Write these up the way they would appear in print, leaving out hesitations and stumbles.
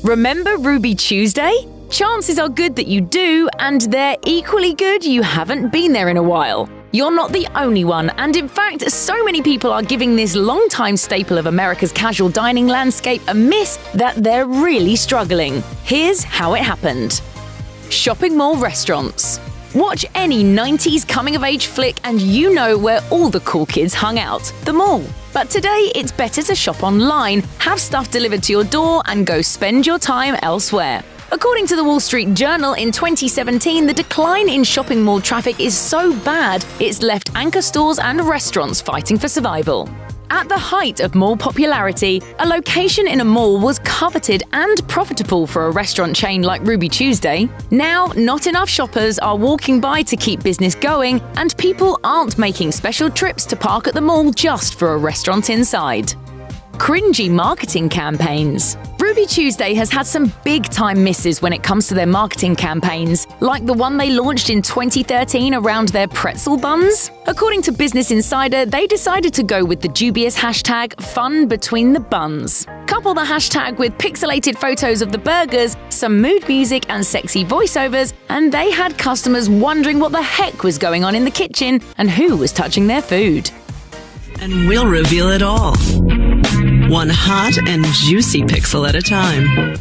Remember Ruby Tuesday? Chances are good that you do, and they're equally good you haven't been there in a while. You're not the only one, and in fact, so many people are giving this long-time staple of America's casual dining landscape a miss that they're really struggling. Here's how it happened. Shopping mall restaurants. Watch any 90s coming-of-age flick and you know where all the cool kids hung out – the mall. But today, it's better to shop online, have stuff delivered to your door, and go spend your time elsewhere. According to the Wall Street Journal, in 2017, the decline in shopping mall traffic is so bad, it's left anchor stores and restaurants fighting for survival. At the height of mall popularity, a location in a mall was coveted and profitable for a restaurant chain like Ruby Tuesday. Now, not enough shoppers are walking by to keep business going, and people aren't making special trips to park at the mall just for a restaurant inside. Cringey marketing campaigns. Ruby Tuesday has had some big-time misses when it comes to their marketing campaigns, like the one they launched in 2013 around their pretzel buns. According to Business Insider, they decided to go with the dubious hashtag Fun Between the Buns. Couple the hashtag with pixelated photos of the burgers, some mood music and sexy voiceovers, and they had customers wondering what the heck was going on in the kitchen and who was touching their food. And we'll reveal it all. One hot and juicy pixel at a time.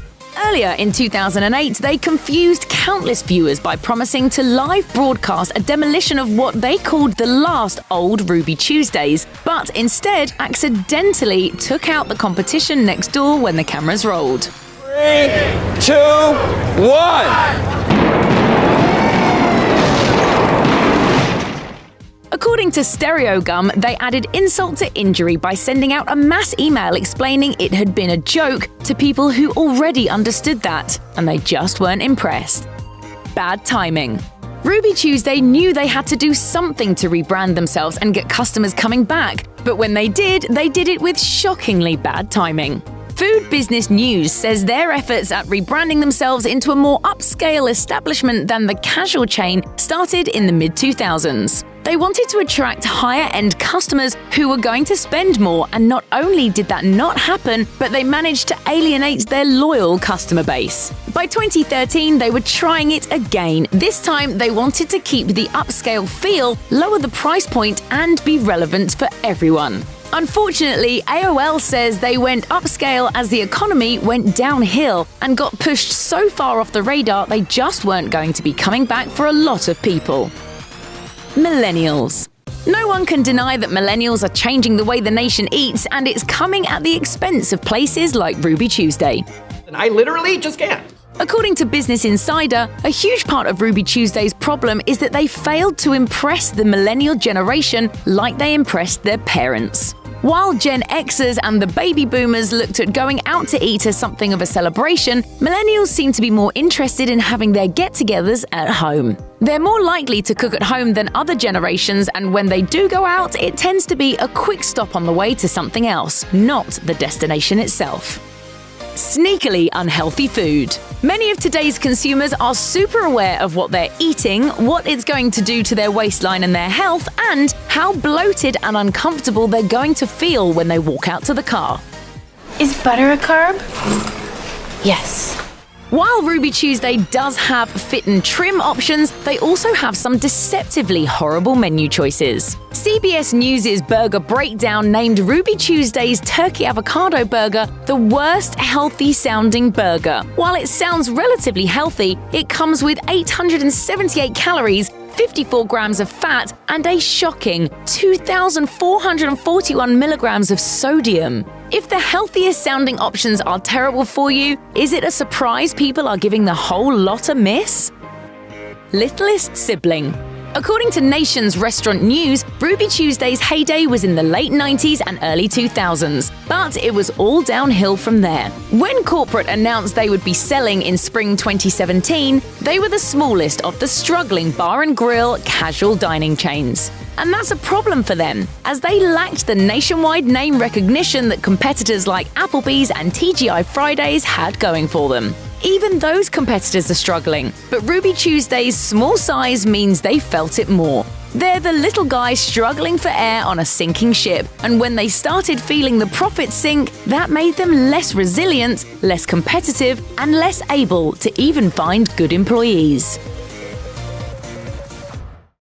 Earlier in 2008, they confused countless viewers by promising to live broadcast a demolition of what they called the last old Ruby Tuesdays, but instead accidentally took out the competition next door when the cameras rolled. 3, 2, 1. According to Stereo Gum, they added insult to injury by sending out a mass email explaining it had been a joke to people who already understood that, and they just weren't impressed. Bad timing. Ruby Tuesday knew they had to do something to rebrand themselves and get customers coming back, but when they did it with shockingly bad timing. Food Business News says their efforts at rebranding themselves into a more upscale establishment than the casual chain started in the mid-2000s. They wanted to attract higher-end customers who were going to spend more, and not only did that not happen, but they managed to alienate their loyal customer base. By 2013, they were trying it again. This time, they wanted to keep the upscale feel, lower the price point, and be relevant for everyone. Unfortunately, AOL says they went upscale as the economy went downhill and got pushed so far off the radar they just weren't going to be coming back for a lot of people. Millennials. No one can deny that millennials are changing the way the nation eats, and it's coming at the expense of places like Ruby Tuesday. And I literally just can't. According to Business Insider, a huge part of Ruby Tuesday's problem is that they failed to impress the millennial generation like they impressed their parents. While Gen Xers and the baby boomers looked at going out to eat as something of a celebration, millennials seem to be more interested in having their get-togethers at home. They're more likely to cook at home than other generations, and when they do go out, it tends to be a quick stop on the way to something else, not the destination itself. Sneakily unhealthy food. Many of today's consumers are super aware of what they're eating, what it's going to do to their waistline and their health, and how bloated and uncomfortable they're going to feel when they walk out to the car. Is butter a carb? Yes. While Ruby Tuesday does have fit and trim options, they also have some deceptively horrible menu choices. CBS News' burger breakdown named Ruby Tuesday's turkey avocado burger the worst healthy-sounding burger. While it sounds relatively healthy, it comes with 878 calories, 54 grams of fat, and a shocking 2,441 milligrams of sodium. If the healthiest sounding options are terrible for you, is it a surprise people are giving the whole lot a miss? Littlest sibling. According to Nation's Restaurant News, Ruby Tuesday's heyday was in the late 90s and early 2000s, but it was all downhill from there. When corporate announced they would be selling in spring 2017, they were the smallest of the struggling bar and grill casual dining chains. And that's a problem for them, as they lacked the nationwide name recognition that competitors like Applebee's and TGI Fridays had going for them. Even those competitors are struggling, but Ruby Tuesday's small size means they felt it more. They're the little guys struggling for air on a sinking ship, and when they started feeling the profits sink, that made them less resilient, less competitive, and less able to even find good employees.